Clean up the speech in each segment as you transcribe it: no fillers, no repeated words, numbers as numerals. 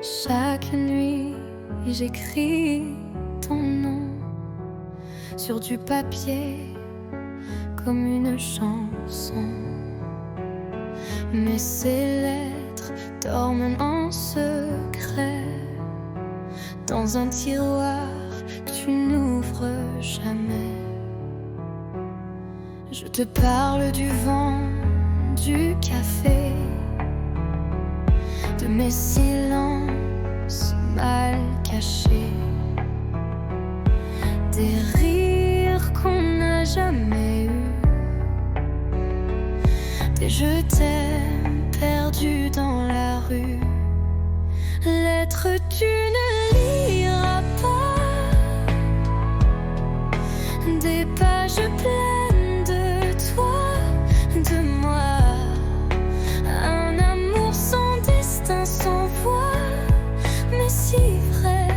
Chaque nuit, j'écris ton nom sur du papier comme une chanson. Mais ces lettres dorment en secret dans un tiroir que tu n'ouvres jamais. Je te parle du vent, du café, de mes silences mal cachés, des rires qu'on n'a jamais eus, des je t'aime perdus dans la rue. Lettres tu ne liras pas, des pages pleines de toi, de moi, un amour sans destin, sans voix, mais si vrai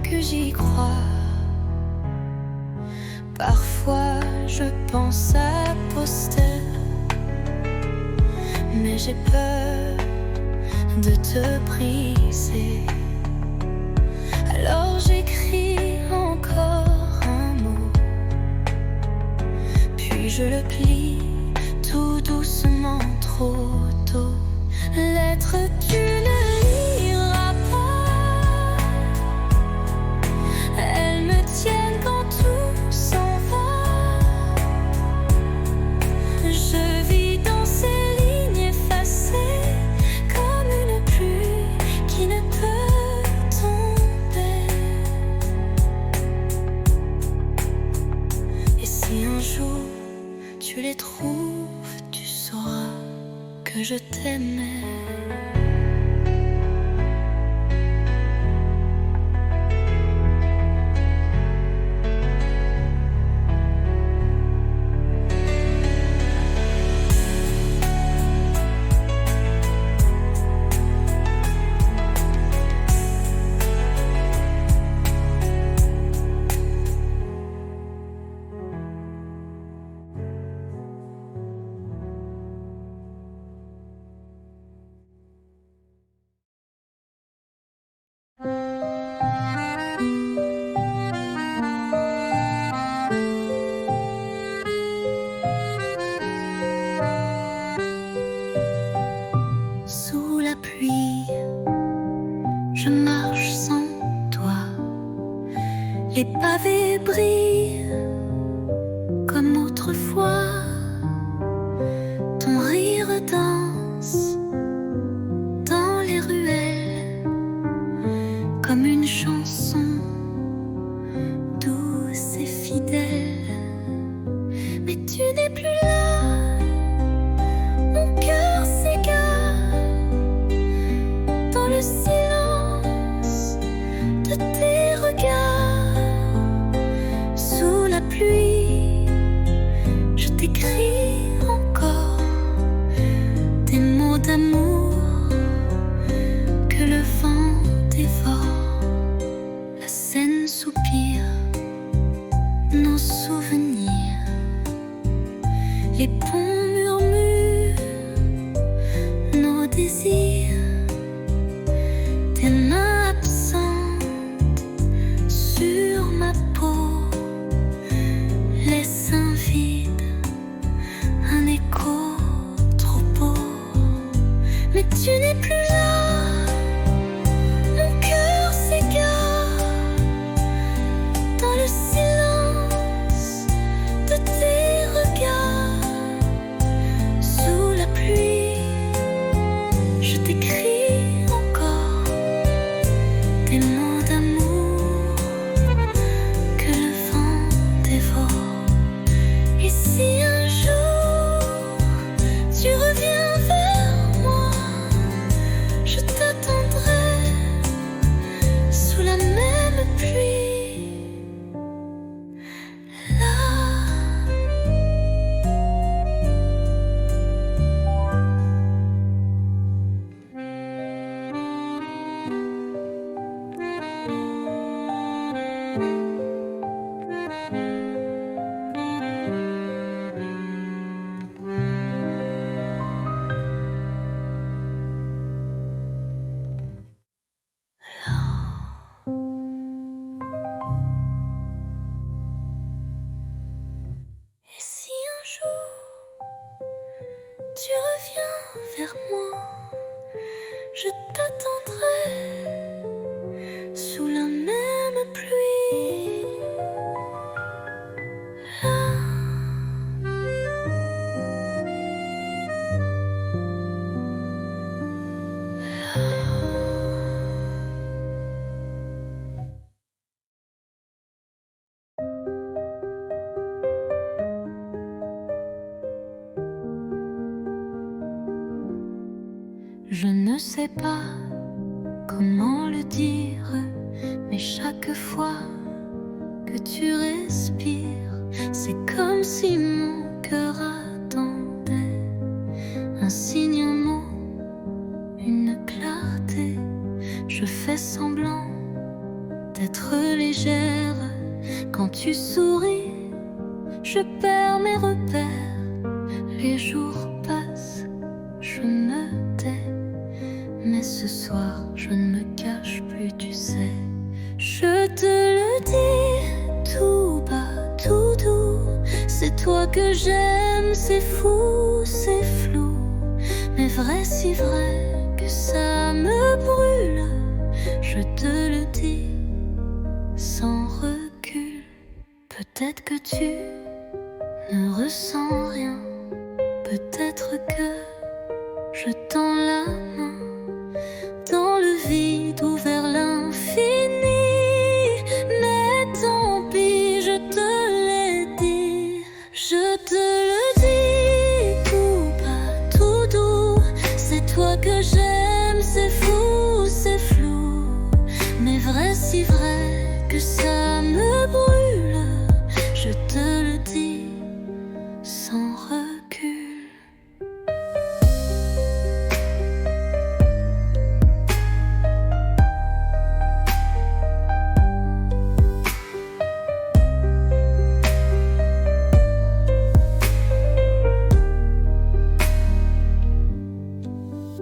que j'y crois. Parfois je pense à poster, mais j'ai peur de te briser. Alors j'écris encore un mot, puis je le plie tout doucement, trop tôt. Lettre tu ne liras pas, elles me tiennent quand tout s'en va. Je vis dans ces lignes effacées comme une pluie qui ne peut tomber. Et si un jour tu les trouves, tu sauras que je t'aimais. Sous la pluie, je marche sans toi. Les pavés brillent comme autrefois. Ton rire danse dans les ruelles comme une chanson douce et fidèle. Mais tu n'es plus là, mon cœur s'égare dans le silence de tes regards. Sous la pluie, je t'écris encore des mots d'amour que le vent dévore. La Seine soupire nos souvenirs, les ponts murmurent nos désirs. Tes mains absentes sur ma peau laissent un vide, un écho trop beau. Mais tu n'es plus là, mon cœur s'égare dans le silence de tes regards. Sous la pluie, je t'écris encore des mots d'amour que le vent dévore. Et si un jour tu reviens vers moi, tu reviens vers moi, je t'attendrai sous la même pluie. Là. Je ne sais pas comment le dire, mais chaque fois que tu respires, c'est comme si mon cœur attendait un signe, un mot, une clarté. Je fais semblant d'être légère. Quand tu souris, je perds mes repères. Les jours passent, je me tais. Mais ce soir, je ne me cache plus, tu sais. Je te le dis tout bas, tout doux. C'est toi que j'aime, c'est fou, c'est flou. Mais vrai, si vrai que ça me brûle. Je te le dis sans recul. Peut-être que tu ne ressens rien. Peut-être que je tends la main dans le vide ou vers l'infini. Mais tant pis, je te l'ai dit. Je te le dis tout bas, tout doux. C'est toi que j'aime, c'est fou, c'est flou. Mais vrai, si vrai que ça me brûle. Je te le dis sans recul.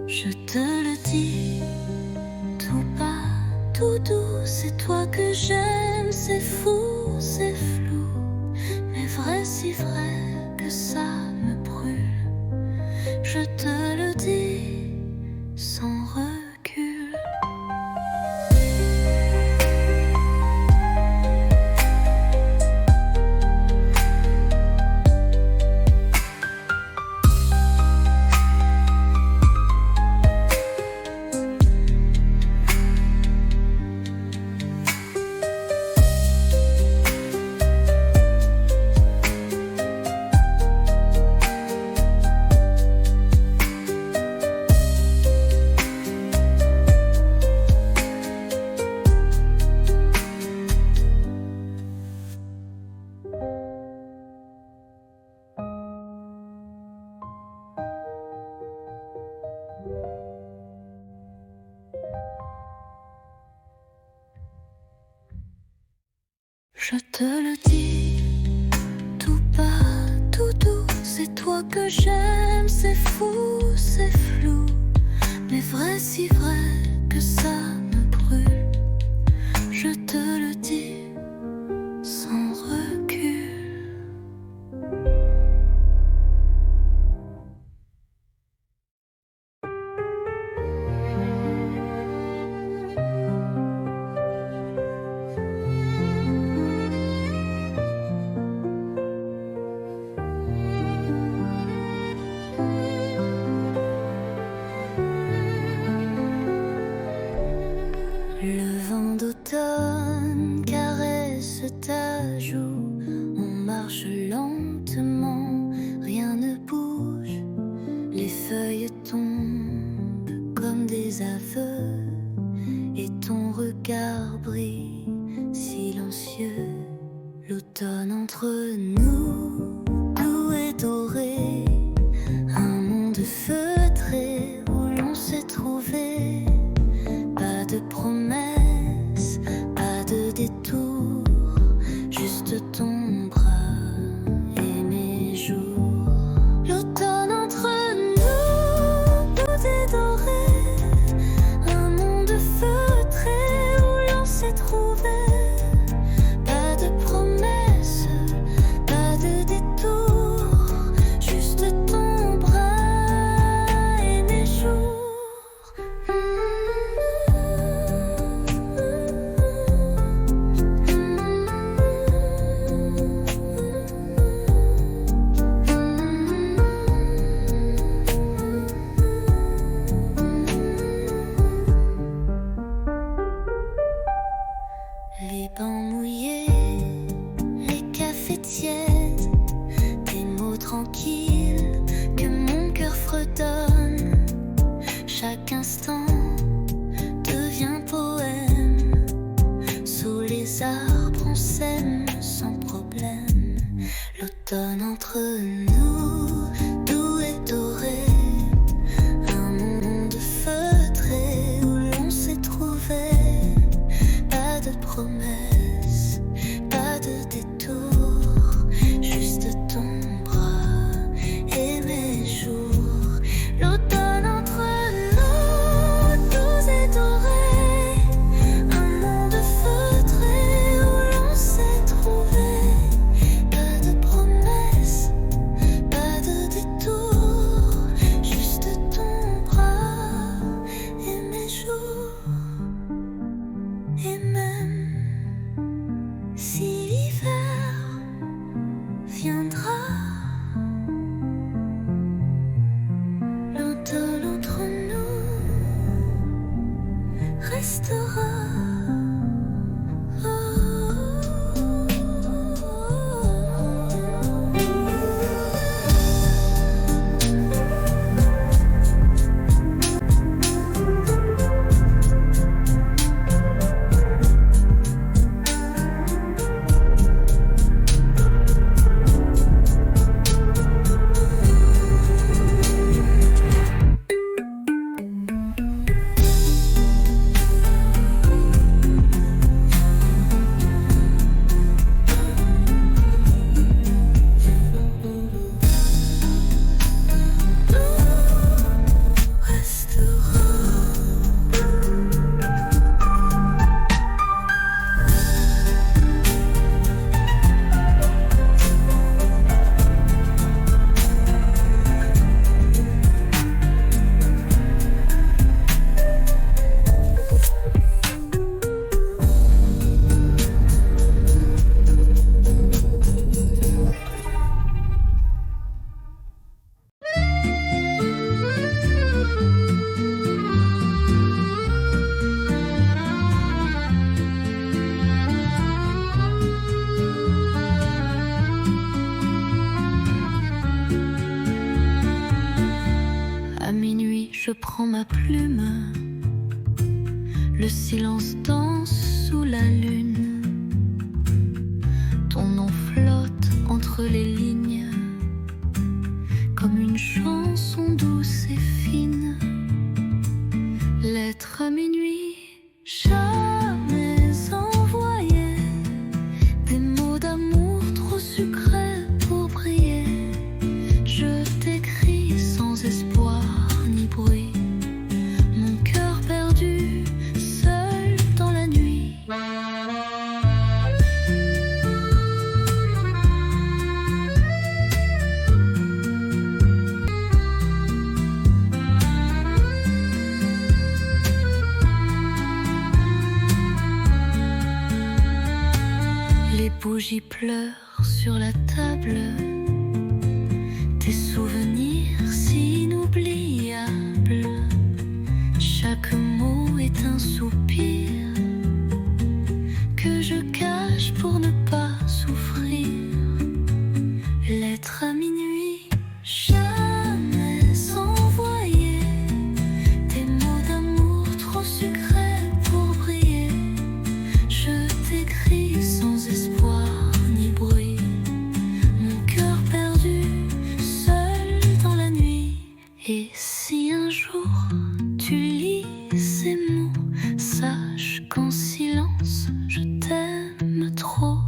Je te le dis tout bas, tout doux. C'est toi que j'aime, c'est fou, c'est flou. Mais vrai, si vrai que ça me brûle. Je te le dis sans recul. Je te le dis tout bas, tout doux. C'est toi que j'aime, c'est fou, c'est flou. Mais vrai, si vrai que ça me brûle. Je te le dis sans recul. Le vent d'automne caresse ta joue. On marche lentement, rien ne bouge. Les feuilles tombent comme des aveux. Et ton regard brille silencieux. L'automne entre nous, doux et doré. Un monde feutré où l'on s'est trouvé. Pas de promesses, pas de détour, juste ton bras et mes jours. L'automne entre nous, doux et doré. Un monde feutré où l'on s'est trouvé. Pas de promesses, pas de détour, juste ton bras l'automne. Chaque instant devient poème. Sous les arbres on s'aime sans problème. L'automne entre nous, doux et doré. Un monde feutré où l'on s'est trouvé. Pas de promesses, pas de détour. Juste ton bras et mes jours. L'automne entre nous, doux et doré. Un monde feutré où l'on s'est trouvé. Pas de promesses, pas de détour. Juste ton bras et mes jours. Et même si l'hiver viendra, l'automne entre nous restera. À minuit, je prends ma plume. Le silence danse sous la lune. Ton nom flotte entre les lignes, comme une chanson douce et fine. Lettre à minuit, jamais envoyée. Des mots d'amour trop sucrés pour briller. Je t'écris sans espoir ni bruit. Mon cœur perdu, seul dans la nuit. Les bougies pleurent sur la table. Tes souvenirs si inoubliables. Chaque mot est un soupir que je cache pour ne pas souffrir. Lettre à minuit, jamais envoyée. Des mots d'amour trop sucrés pour briller. Je t'écris sans espoir ni bruit. Mon cœur perdu, seul dans la nuit. Et si un jour tu lis ces mots, sache qu'en silence je t'aime trop.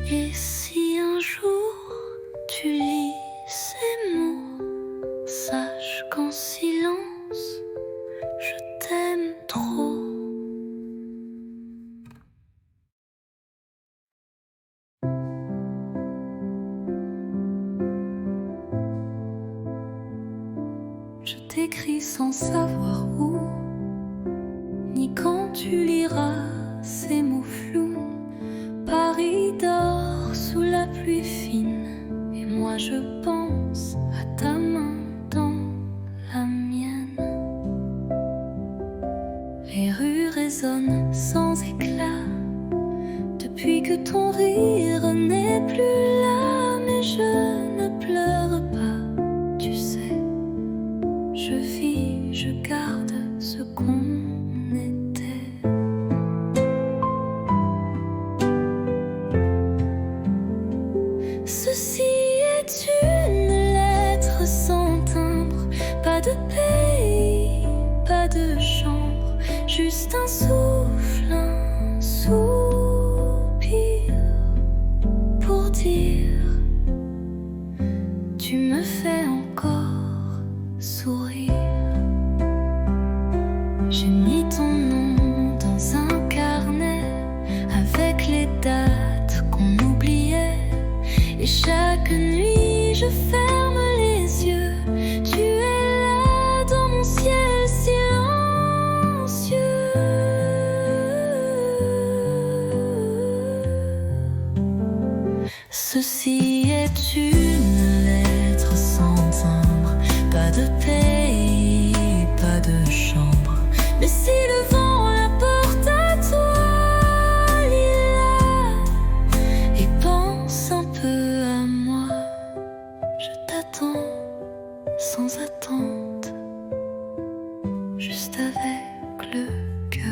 Et si un jour tu lis ces mots, sache qu'en silence je t'aime trop. Je t'écris sans savoir où, ni quand tu liras ces mots flous. Paris dort sous la pluie fine, et moi je pense à ta main dans la mienne. Les rues résonnent sans éclat depuis que ton rire n'est plus là, mais je ne pleure pas, tu sais. Je vis, je garde ce qu'on était. Ceci est une lettre sans timbre, pas de pays, pas de chambre, juste un souffle, un soupir pour dire tu me fais encore sourire. J'ai mis ton nom dans un carnet avec les dates qu'on oubliait, et chaque nuit je ferme les yeux. Tu es là dans mon ciel silencieux. Ceci est une lettre sans timbre, pas de pays, pas de chambre. Mais si le vent la porte à toi, Lila, et pense un peu à moi. Je t'attends sans attente, juste avec le cœur.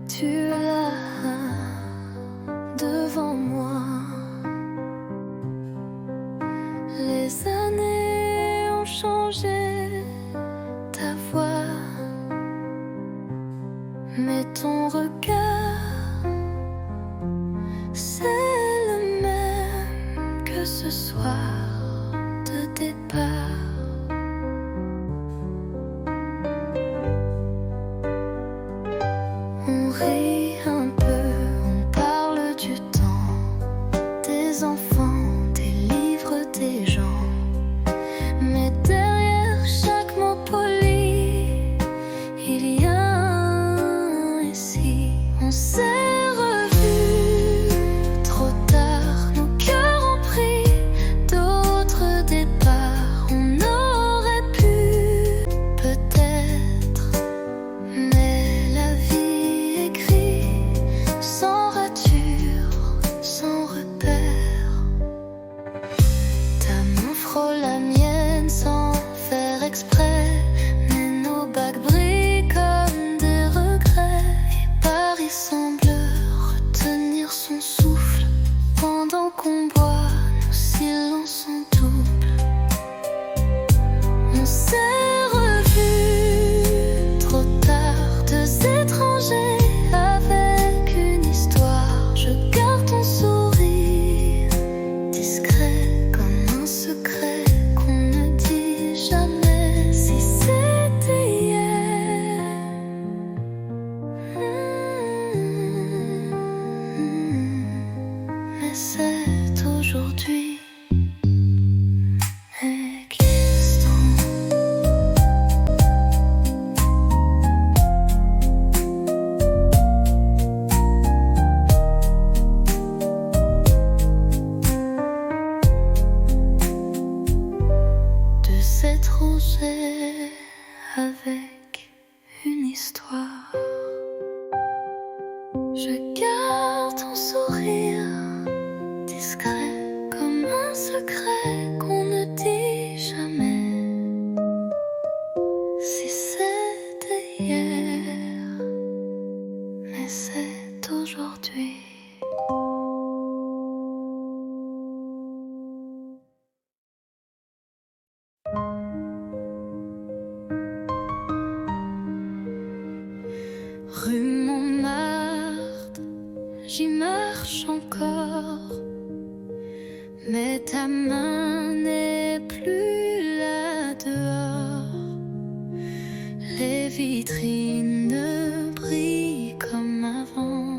Tu es là devant moi. Les années ont changé ta voix, mais ton regard, c'est le même que ce soir de départ. On rit un peu, on parle du temps, des enfants, des livres, des gens. Mais derrière chaque mot poli, il y a un ici. On s'est revus trop tard, nos cœurs ont pris d'autres départs. On aurait pu peut-être, mais la vie est grise, sans rature, sans repère. Ta main frôle la mienne sans faire exprès, mais nos bagues brillent comme des regrets. Et Paris semble retenir son souffle pendant qu'on boit, nos silences en double. On s'est revus trop tard, deux étrangers avec une histoire. Je garde ton sourire discret comme un secret qu'on ne dit jamais. Si c'était hier, mais c'est aujourd'hui existant. De cette rosée avec une histoire, je garde ton sourire discret comme un secret qu'on ne dit jamais. Si c'était hier, mais c'est aujourd'hui. Rue Montmartre, j'imagine marche encore, mais ta main n'est plus là dehors. Les vitrines brillent comme avant,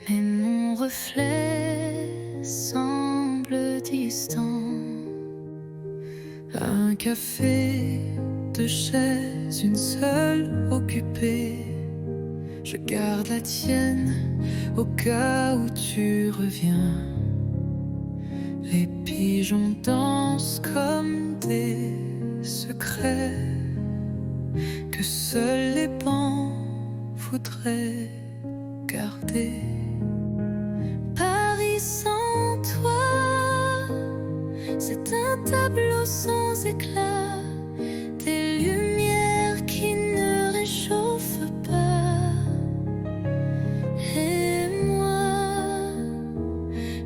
mais mon reflet semble distant. Un café, deux chaises, une seule occupée. Je garde la tienne au cas où tu reviens. Les pigeons dansent comme des secrets que seuls les bancs voudraient garder. Paris sans toi, c'est un tableau sans éclat, des lumières qui ne réchauffent pas. Et moi,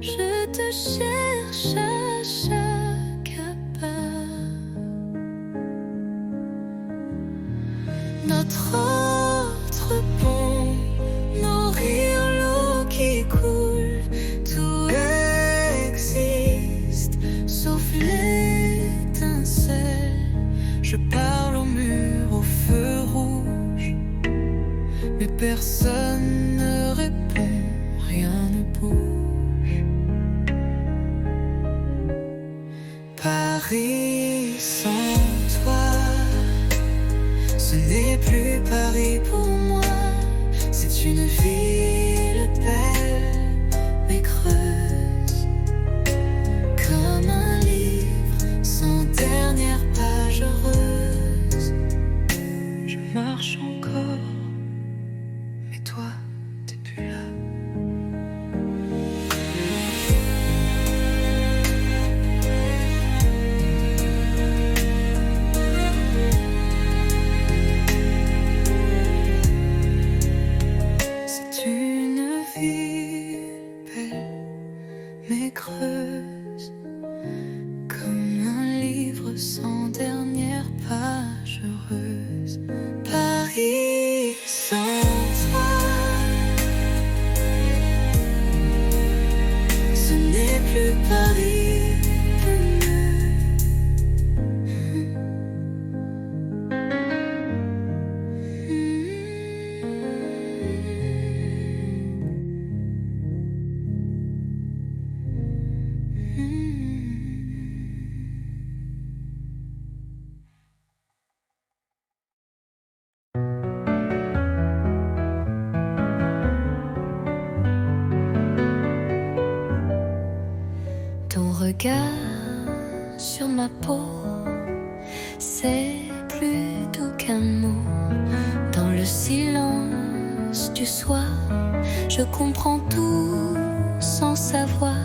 je te cherche à chaque pas. Notre autre pont nourrit l'eau qui coule, tout existe sauf l'étincelle. Je parle au mur, au feu rouge, mais personne ne répond, rien ne bouge. Paris sans toi, ce n'est plus Paris pour moi. C'est une ville belle mais creuse, Comme un livre sans dernière page heureuse. je marche encore, mais toi, t'es plus là. C'est une ville belle mais creuse, Comme un livre sans dernière page heureuse. Paris sans toi, ce n'est plus Paris pour Ton regard sur ma peau, c'est plus doux qu'un mot. Dans le silence du soir, je comprends tout sans savoir.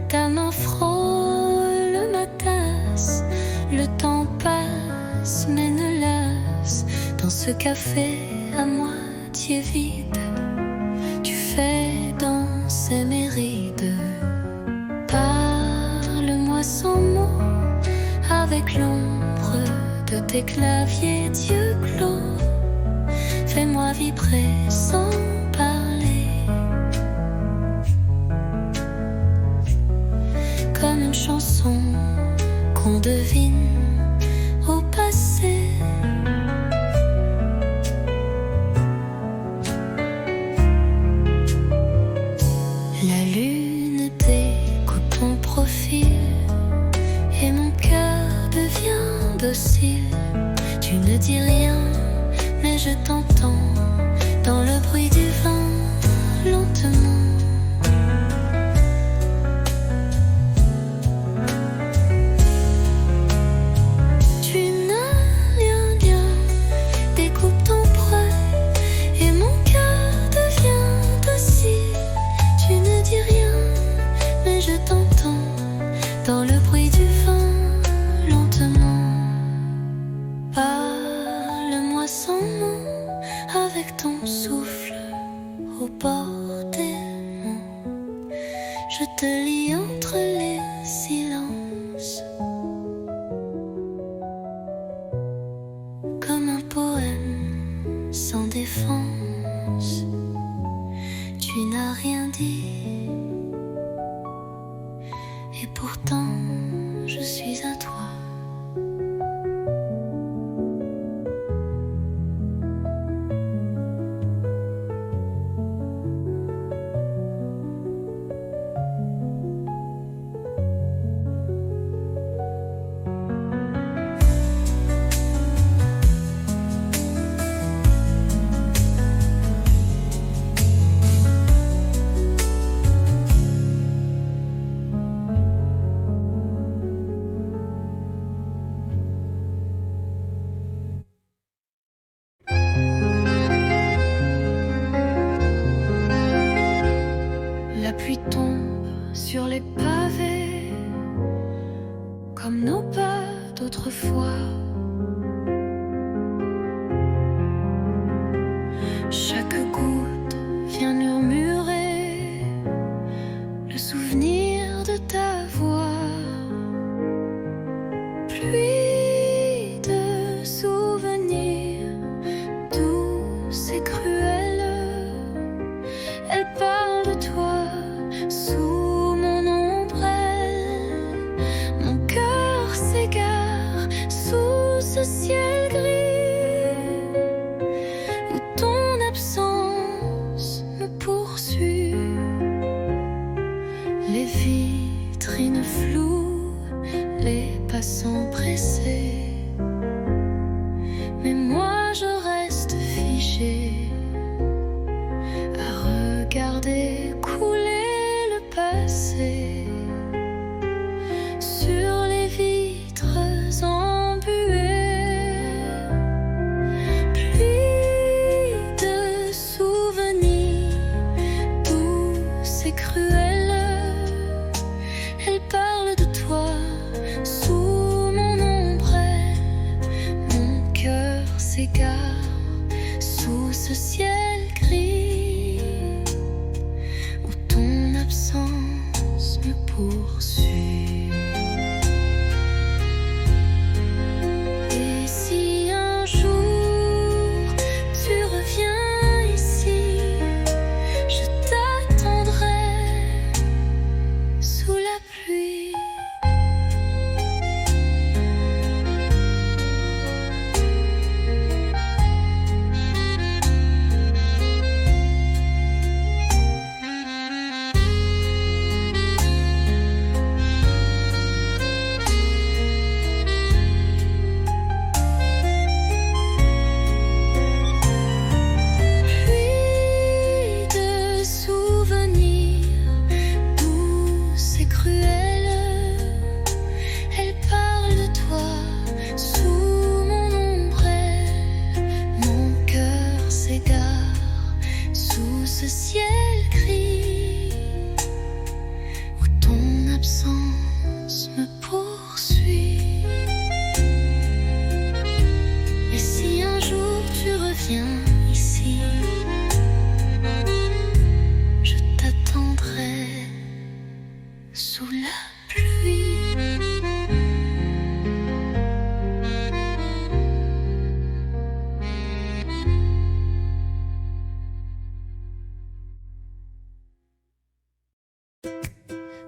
Ta main frôle ma tasse, le temps passe mais ne lasse. Dans ce café à moitié vide, tu fais danser mes rides. Parle-moi sans mots, avec l'ombre de tes claviers d'yeux clos. Fais-moi vibrer sans parler, comme une chanson qu'on devine au passé. La lune découpe ton profil et mon cœur devient docile. Tu ne dis rien, mais je t'entends dans le bruit du vent, lentement. Tu n'as rien, découpe ton bras et mon cœur devient docile. Tu ne dis rien, mais je t'entends dans le bruit du vent, lentement. Parle-moi sans mots, avec ton souffle au bord des mots. Je te lis entre les silences, comme un poème sans défense. Tu qui n'a rien dit. Et pourtant, je suis à toi. La pluie tombe sur les pavés, comme nos pas d'autrefois. Chaque goutte vient murmurer le souvenir de ta voix. Pluie de souvenirs douce et cruelle, elle parle de toi. Sous mon ombrelle, mon cœur s'égare sous ce ciel gris où ton absence me poursuit. Les vitrines floues, les passants pressés, mais moi je reste figée à regarder couler sur les vitres embuées. Pluie de souvenirs douce et cruelle, elle parle de toi sous mon ombrelle. Mon cœur s'égare sous ce ciel gris où ton absence me poursuit. Et si un jour tu reviens ici, je t'attendrai sous la pluie. Ce ciel gris où ton absence me poursuit. Et si un jour tu reviens ici, je t'attendrai sous la pluie.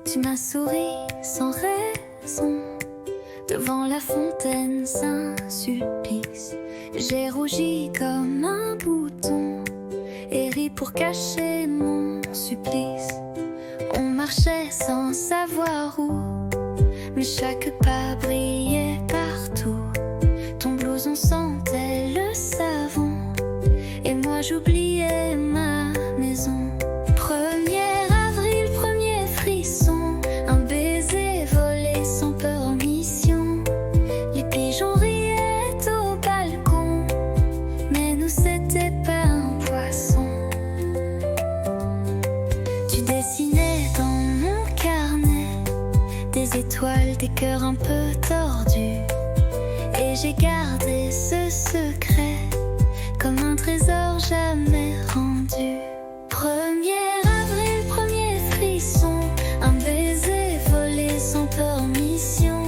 Tu m'as souri sans raison devant la fontaine Saint-Sulpice. J'ai rougi comme un bouton et ri pour cacher mon supplice. On marchait sans savoir où, mais chaque pas brillait partout. Ton blouson sentait le savon et moi j'oubliais ma maison. Étoiles, des cœurs un peu tordus, et j'ai gardé ce secret comme un trésor jamais rendu. 1er avril, premier frisson, un baiser volé sans permission.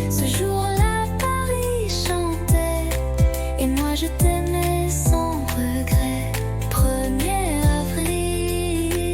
Ce jour-là, Paris chantait et moi je t'aimais sans regret. 1er avril.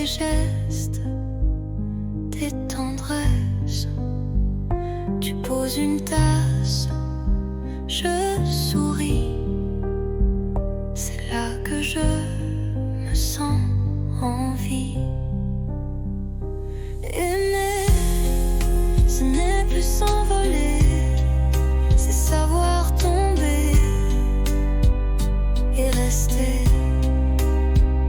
tes gestes, tes tendresses. Tu poses une tasse, je souris. C'est là que je me sens en vie. Aimer, ce n'est plus s'envoler, c'est savoir tomber et rester.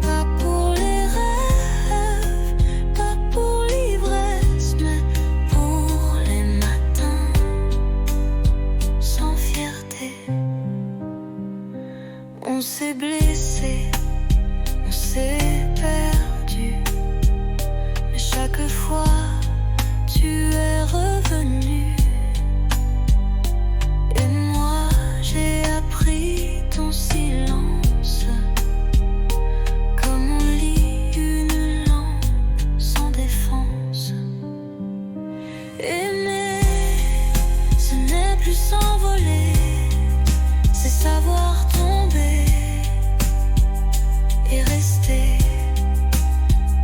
Pas pour les rêves, pas pour l'ivresse, mais pour les matins sans fierté. On s'est blessé, on s'est perdu, mais chaque fois tu es revenu. Et moi j'ai appris ton silence, comme on lit une lampe sans défense. Aimer, ce n'est plus s'envoler, c'est savoir tomber et rester.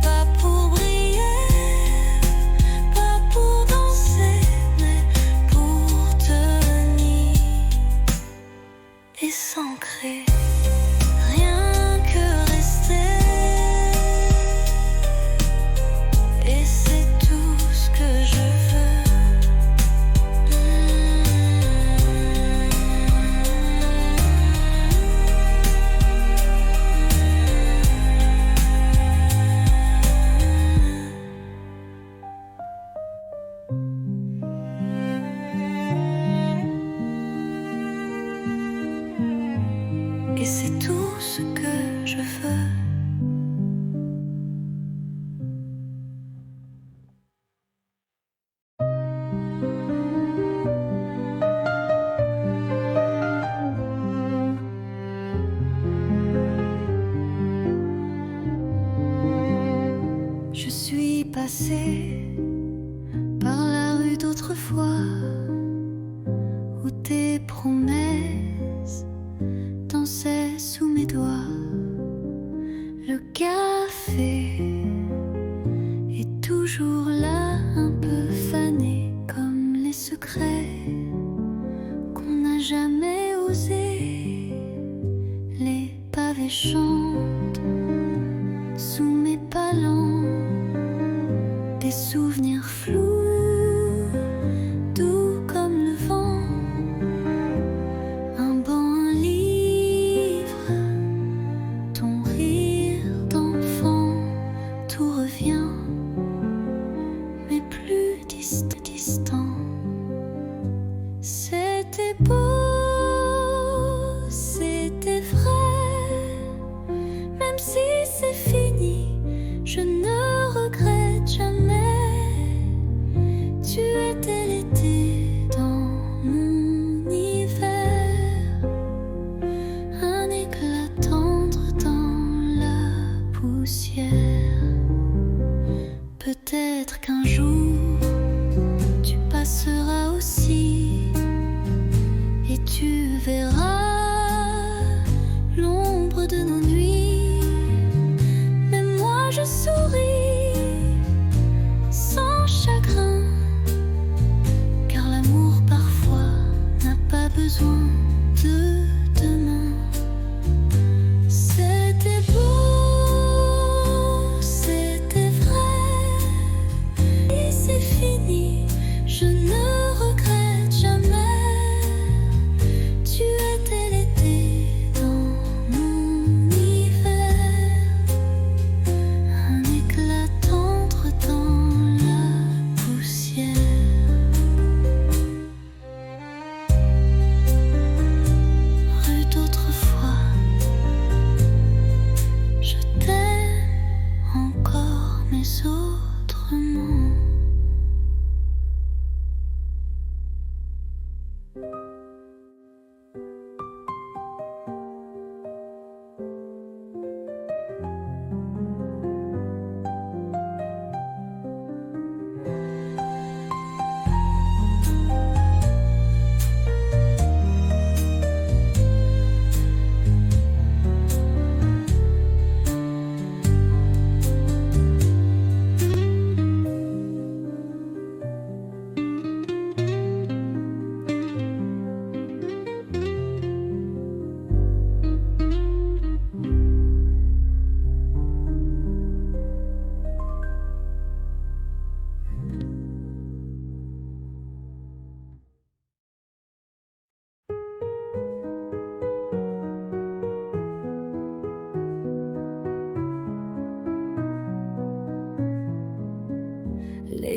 Pas pour briller, pas pour danser, mais pour tenir et s'ancrer. Rien que rester, et c'est tout ce que je veux. Et c'est tout ce que je veux. Je suis passée par la rue d'autrefois, où tes promesses dansaient sous mes doigts. Le café est toujours là, un peu fané, comme les secrets qu'on n'a jamais osé. Les pavés chantent sous mes palans, des souvenirs flous, doux comme le vent. Un banc, un livre, ton rire d'enfant, tout revient, mais plus distant. C'était beau, c'était vrai, même si c'est fini, je ne regrette jamais. Tu étais l'été dans mon hiver, un éclat tendre dans la poussière. Peut-être qu'un jour tu passeras aussi, et tu verras l'ombre de nos nuits. Mais moi je souris sans chagrin, car l'amour parfois n'a pas besoin de demain. C'était beau, c'était vrai, et c'est fini, je ne regrette jamais. Tu étais l'été dans mon hiver, un éclat tendre dans la poussière.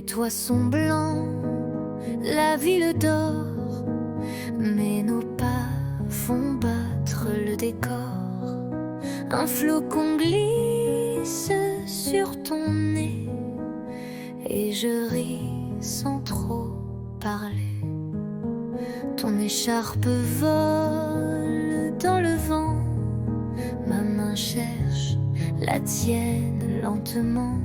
toits sont blancs, la ville dort, mais nos pas font battre le décor. Un flocon glisse sur ton nez et je ris sans trop parler. Ton écharpe vole dans le vent, ma main cherche la tienne lentement.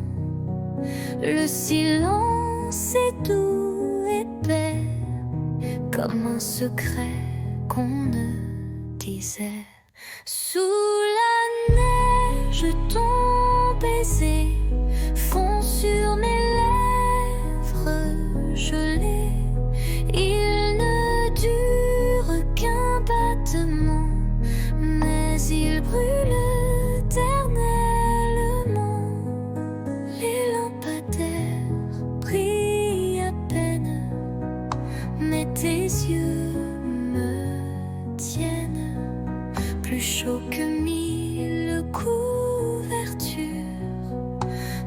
Le silence est doux, épais, comme un secret qu'on ne disait. Sous la neige, ton baiser fond sur mes lèvres gelées. Il ne dure qu'un battement, mais il brûle éternellement. Les lampadaires brillent à peine, mais tes yeux me tiennent plus chaud que 1000 couvertures.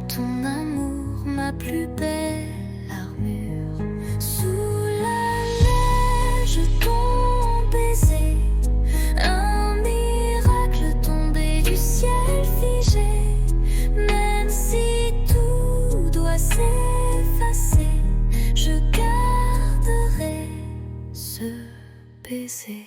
Ton amour, ma plus belle armure. Sous la neige, ton baiser, un miracle tombé du ciel figé. Même si tout doit s'effacer, je garderai ce baiser.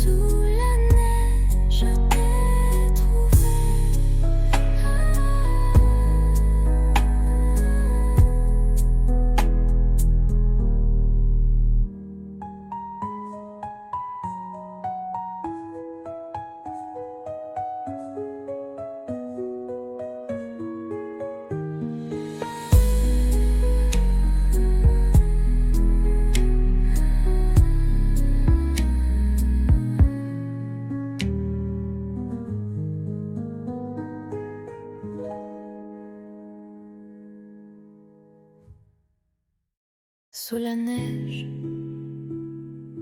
Sous la neige, je t'ai trouvé. Sous la neige,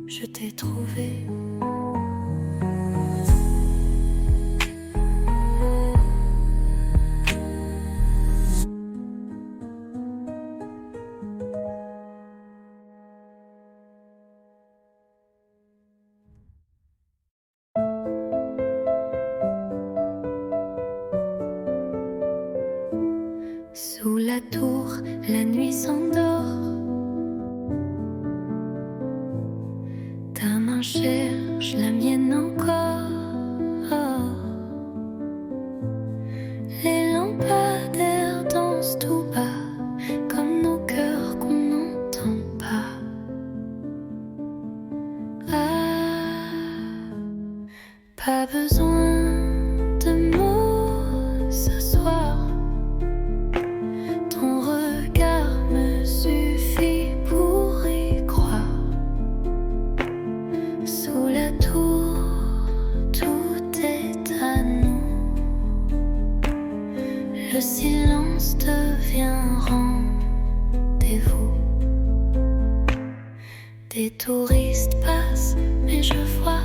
je t'ai trouvé. Sous la tour, la nuit s'endort. Ta main cherche la mienne encore. Les lampadaires dansent tout bas, comme nos cœurs qu'on n'entend pas. Ah, pas besoin de mots ce soir. Ton regard me suffit pour y croire. Sous la tour, tout est à nous. Le silence devient rendez-vous. Des touristes passent, mais je vois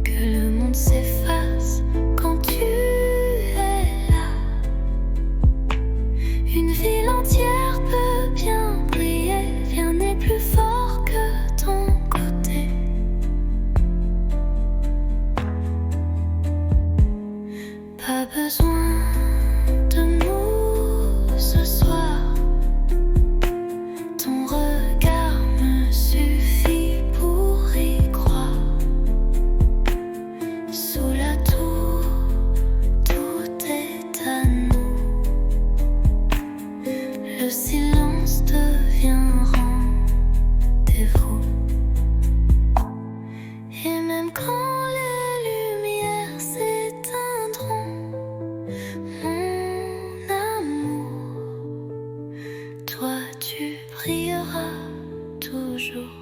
que le monde s'efface quand tu es là. Une ville entière peut bien briller, rien n'est plus fort que ton côté. Pas besoin de mots ce soir. Ton regard me suffit pour y croire. Sous la tour, tout est à nous. Le silence devient rendez-vous. Et même quand les lumières s'éteindront, mon amour, toi tu brilleras toujours.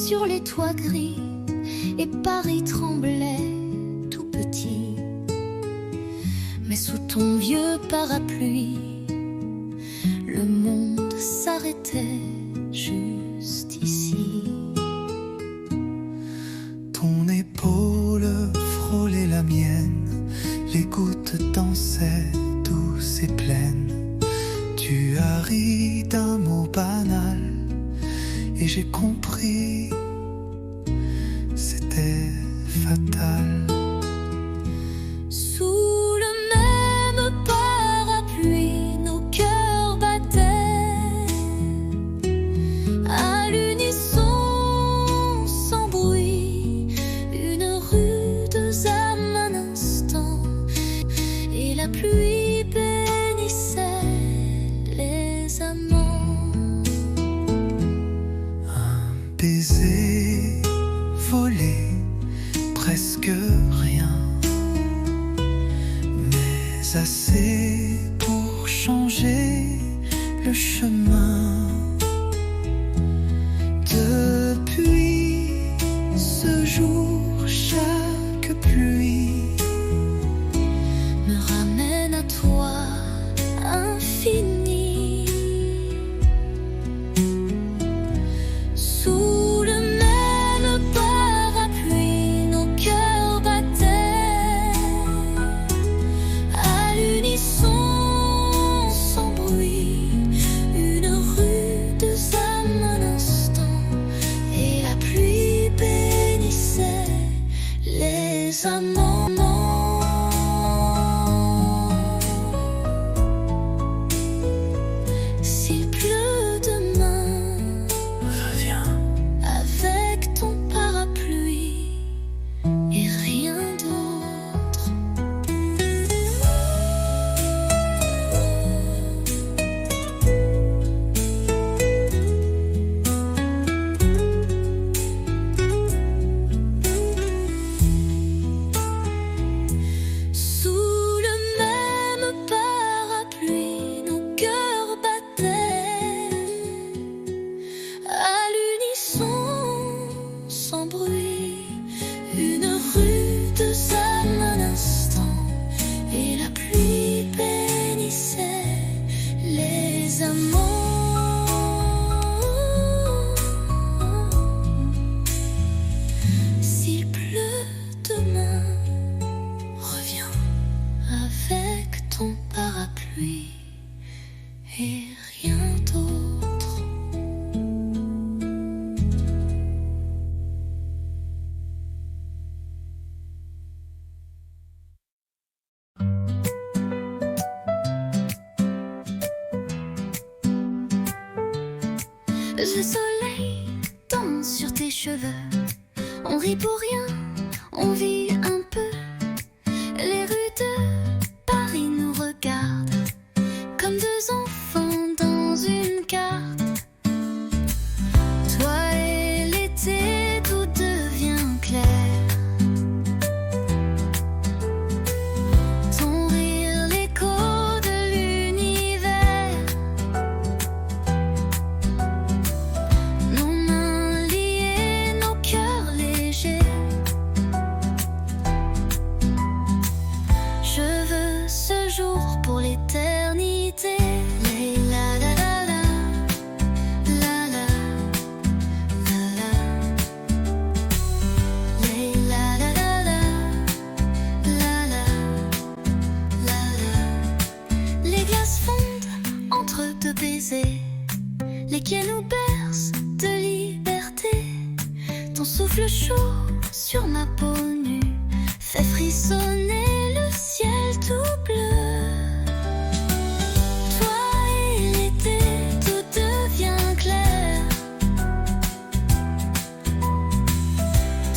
sur les toits gris et Paris tremblait tout petit. Mais sous ton vieux parapluie, le monde s'arrêtait juste ici. Ton épaule frôlait la mienne, les gouttes dansaient douces et pleines. Tu as ri d'un mot banal et j'ai compris, c'était fatal. Sous le même parapluie, nos cœurs battaient à l'unisson, sans bruit, une rude âme un instant, et la pluie bénissait les amants. Un baiser volé, presque rien, mais assez pour changer le chemin. Depuis ce jour, chaque pluie Me ramène à toi, infini. Sous le même parapluie, nos cœurs battaient à l'unisson, sans bruit, une rude âme un instant, et la pluie bénissait les amants. S'il pleut demain, reviens. avec ton parapluie et rien d'autre. Sous le même parapluie, nos cœurs battaient à l'unisson, sans bruit, une rude âme un instant, et la pluie bénissait les amants. S'il pleut demain, reviens avec ton parapluie et rien d'autre. Le soleil danse sur tes cheveux, on rit pour rien, on vit un peu. Les rues de Paris nous regardent comme deux enfants dans une carte. Toi et l'été, tout devient clair. Ton rire, l'écho de l'univers. Nos mains liées, nos cœurs légers. Je veux ce jour pour l'éternité. La la la la, la la, la la, la la la la, la la, la la. Les glaces fondent entre deux baisers, les quais nous bercent de liberté. Ton souffle chaud sur ma peau nue fait frissonner le ciel tout bleu. Toi et l'été, tout devient clair.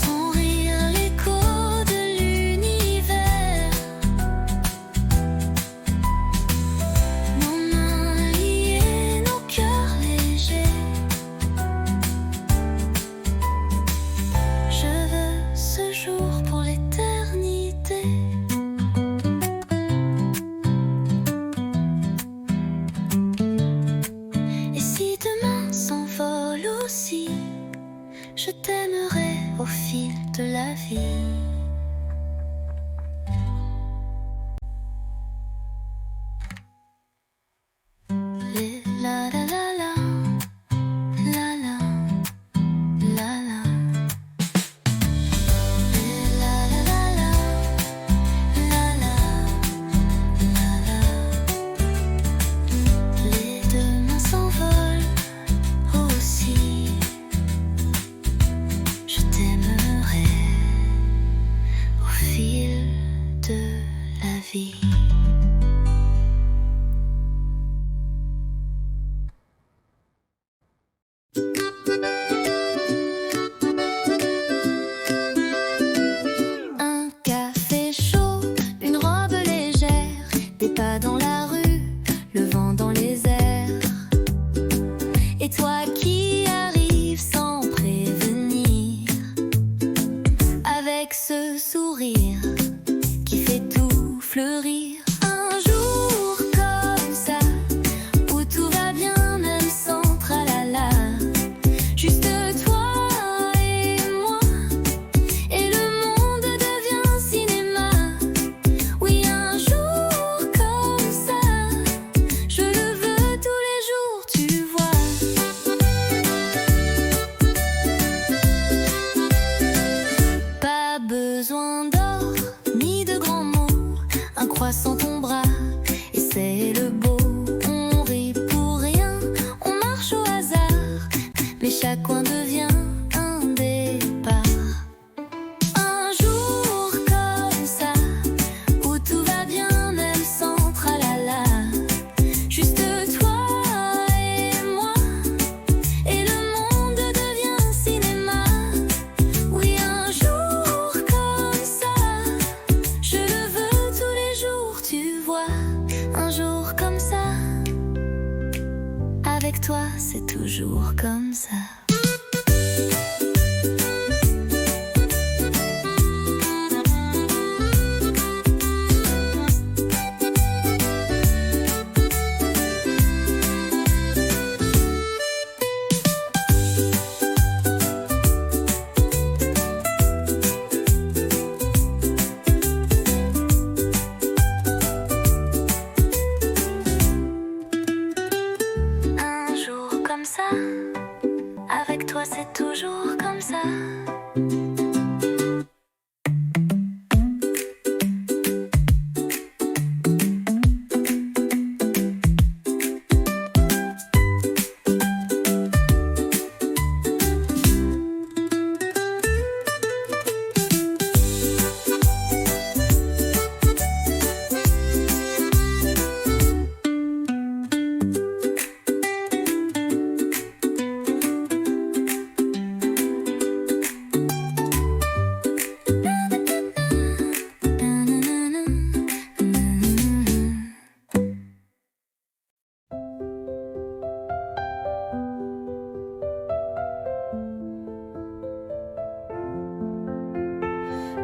Ton rire, l'écho de l'univers. Nos mains liées, nos cœurs légers. Je veux ce jour pour l'éternité. fil de la vie.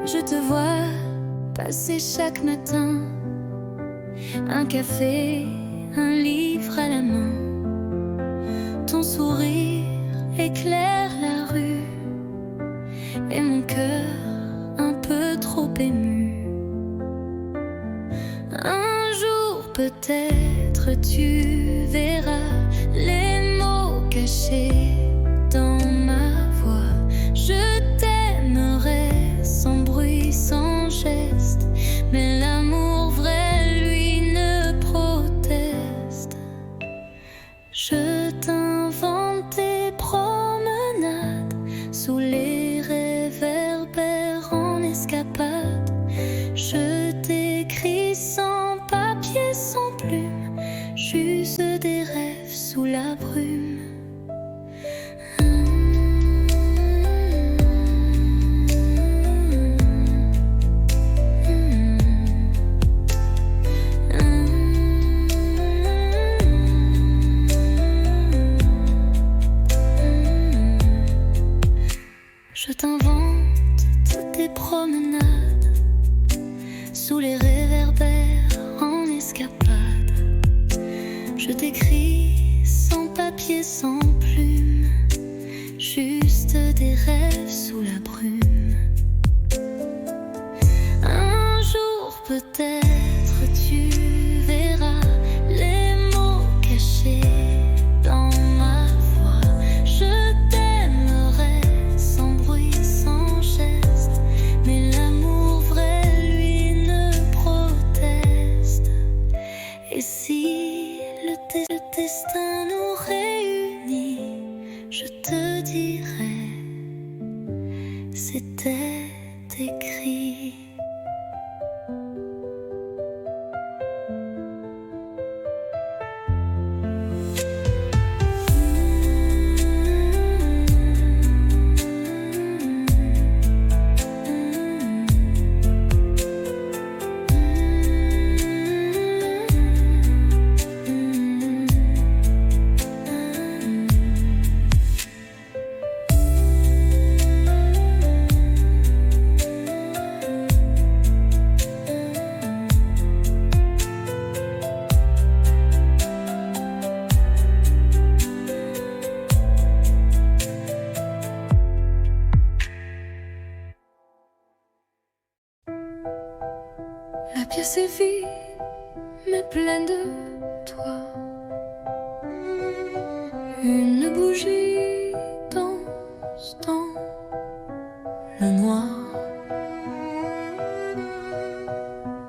Je te vois passer chaque matin, un café, un livre à la main. Ton sourire éclaire la rue et mon cœur un peu trop ému. Un jour peut-être tu verras les mots cachés dans ma voix. Je t'aimerai sans bruit, sans geste, mais l'amour vrai, lui, ne proteste. Je t'invente des promenades sous les réverbères en escapade. Je t'écris sans papier, sans plume, juste des rêves sous la brume. Je t'invente toutes tes promenades sous les réverbères en escapade. Je t'écris sans papier, sans plume, juste des rêves sous la brume. Un jour peut-être tu verras les mots cachés dans ma voix. Je t'aimerai sans bruit, sans geste, mais l'amour vrai lui ne proteste. Et si le destin nous réunit, je te dirai, c'était écrit. La pièce est vide, mais pleine de toi. Une bougie danse dans le noir.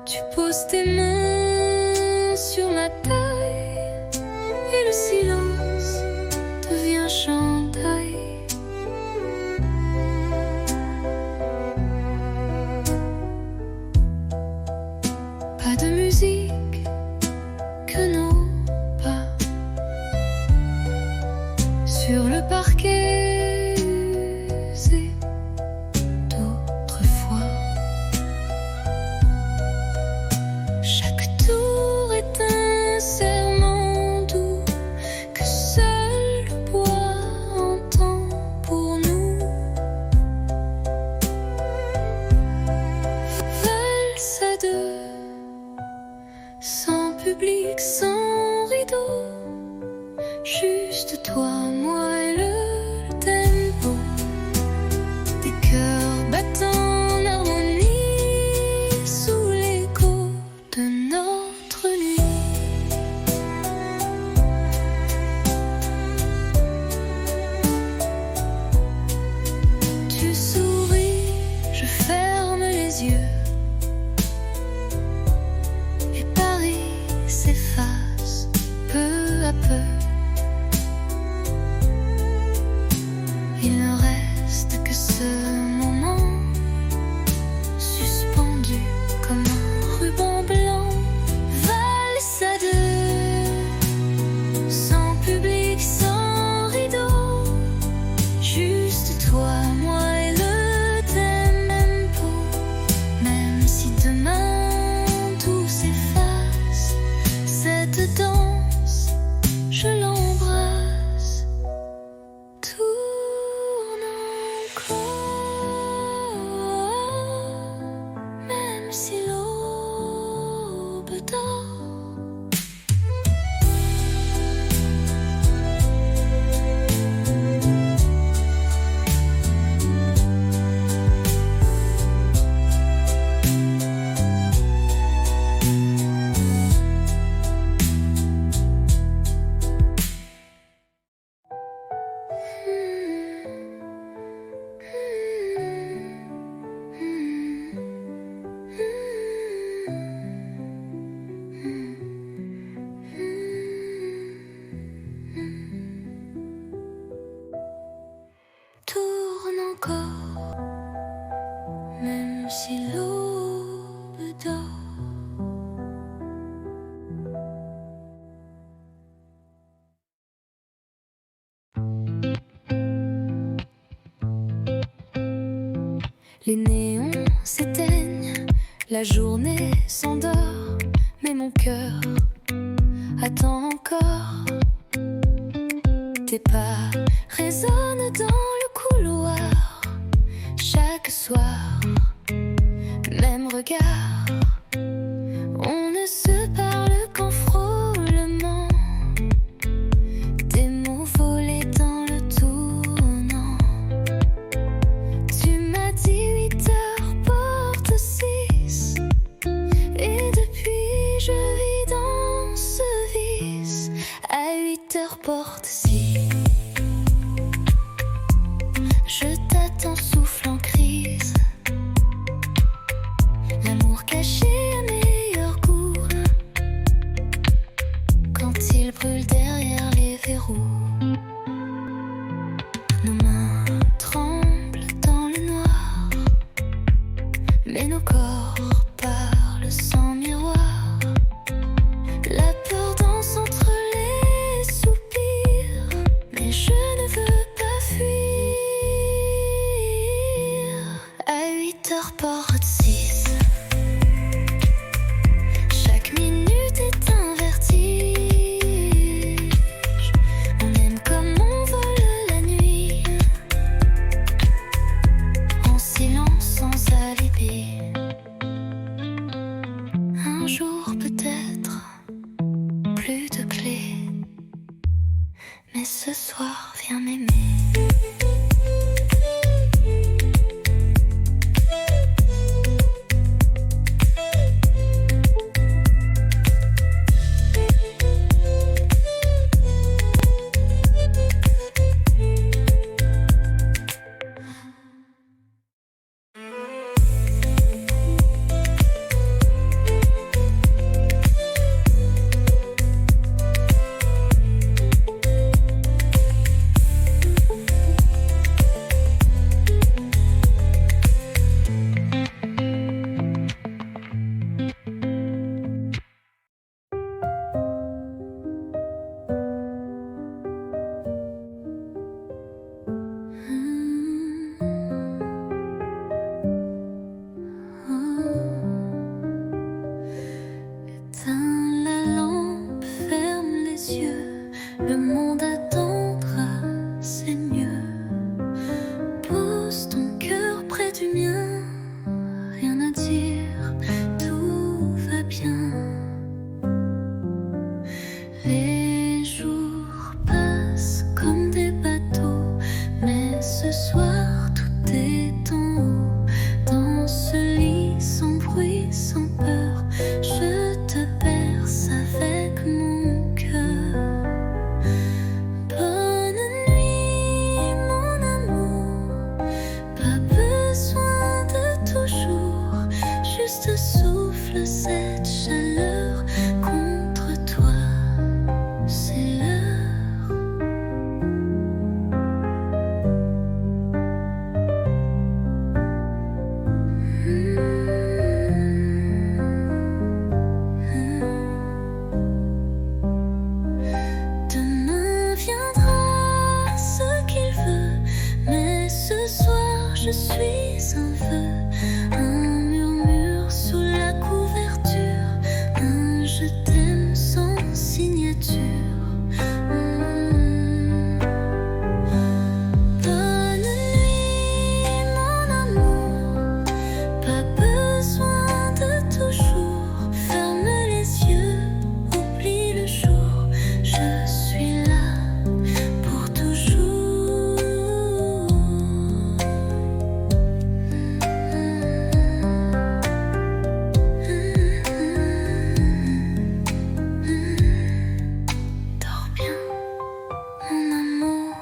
Tu poses tes mains sur ma taille et le silence devient chandail. Pas de musique que nos pas sur le parquet usé d'autrefois. Chaque tour est un serment doux que seul le bois entend pour nous. Valse à deux, sans public, sans rideau, juste toi, moi et le tempo des cœurs battant en harmonie sous l'écho de notre nuit. Tu souris, je ferme les yeux. S'efface peu à peu. Il ne reste que ce moment suspendu comme un ruban blanc. Valse à deux, sans public, sans rideau, juste toi, moi et le tempo. Même si demain tout s'efface, cette danse, je l'embrasse. Tourne encore, même si l'aube dort. Tourne encore, même si l'aube dort. Les néons s'éteignent, la journée s'endort, mais mon cœur attend encore. Tes pas résonnent dans le couloir, chaque soir, même regard. On ne se parle qu'en frôlement, des mots volés dans le tournant. porte-ci. Je t'attends, souffle en crise. L'amour caché à meilleur goût quand il brûle derrière les verrous. Nos mains tremblent dans le noir, mais nos corps parlent sans miroir. La peur danse entre les soupirs, mais je ne veux pas fuir. À 8h porte 6. Chaque minute est un vertige. On aime comme on vole la nuit, en silence sans alibi. Un jour peut-être, plus de clés, mais ce soir viens m'aimer. Éteins la lampe, ferme les yeux, le monde attendra, c'est mieux. Pose ton cœur près du mien, rien à dire, tout va bien. Les jours passent comme des bateaux, mais ce soir tout est en haut. Dans ce lit sans bruit, sans peur, je te berce avec mon cœur. Bonne nuit, mon amour. Pas besoin de toujours, juste souffle cette chaleur contre toi. C'est l'heure. Demain viendra ce qu'il veut, mais ce soir je suis un vœu. Un murmure sous la couverture, un je t'aime sans signature. Bonne nuit, mon amour. Pas besoin de toujours. Ferme les yeux, oublie le jour. Je suis là pour toujours. Dors bien, mon amour.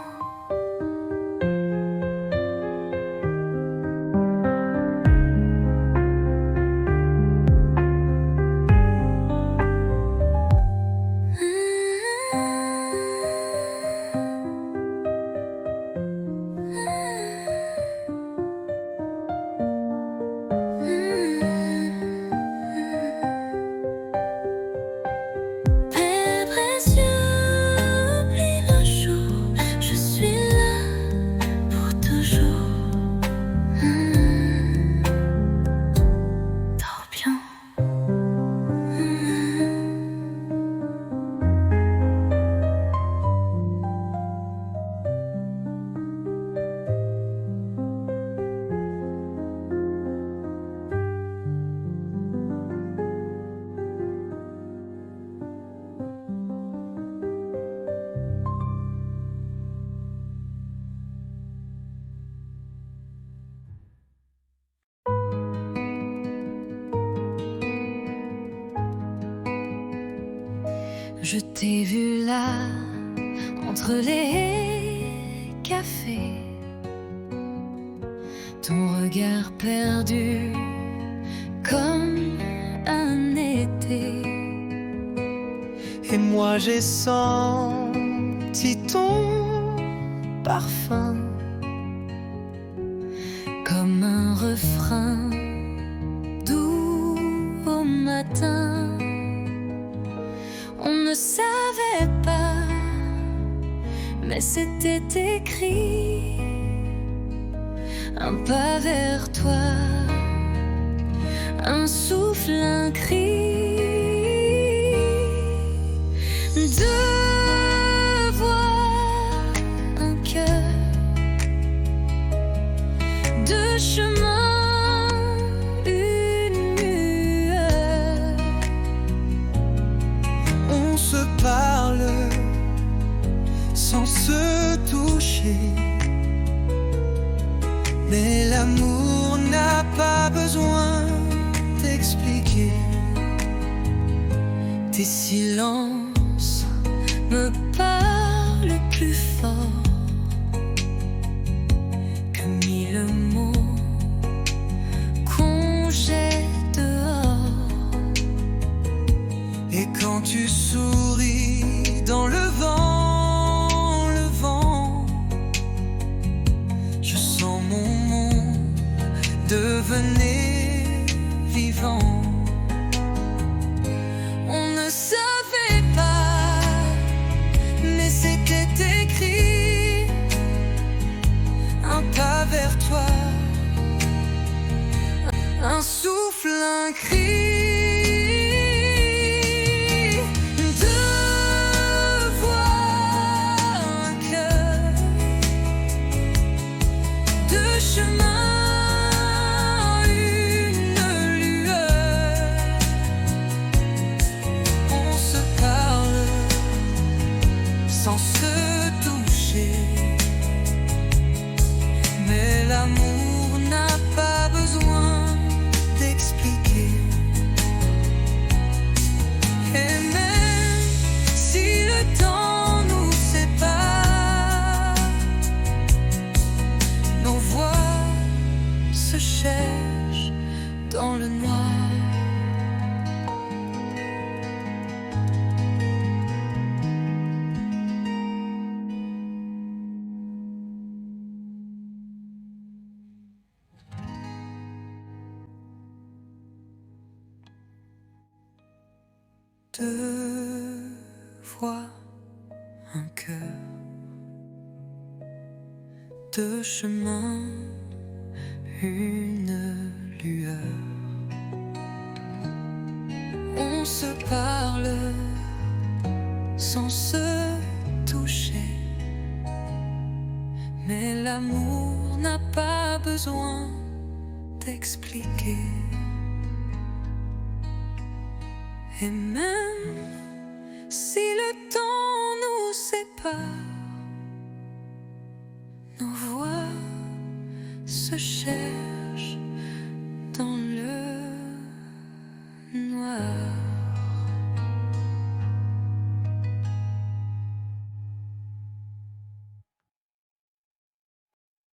Père précieux, oublie le jour. Je suis là pour toujours. Dors bien. Je t'ai vu là, en entre les cafés, ton regard perdu comme un été. Et moi j'ai senti ton parfum comme un refrain doux au matin. On ne savait pas, mais c'était écrit. Un pas vers toi, un souffle, un cri. Deux voix, un cœur, deux chemins, une lueur. On se parle sans se toucher, mais l'amour n'a pas besoin d'expliquer. Tes silences me parlent plus fort que mille mots qu'on jette dehors. Et quand tu souris dans le vent, je sens mon monde devenir vivant. On ne savait pas, mais c'était écrit. Un pas vers toi, Un souffle, un cri. Deux voix, un cœur, deux chemins, une lueur. on se parle sans se toucher, mais l'amour n'a pas besoin d'expliquer. Et même si le temps nous sépare, nos voix se cherchent dans le noir. Deux voix, un cœur, deux chemins, une lueur. On se parle sans se toucher, mais l'amour n'a pas besoin d'expliquer. Et même si le temps nous sépare, nos voix se cherchent dans le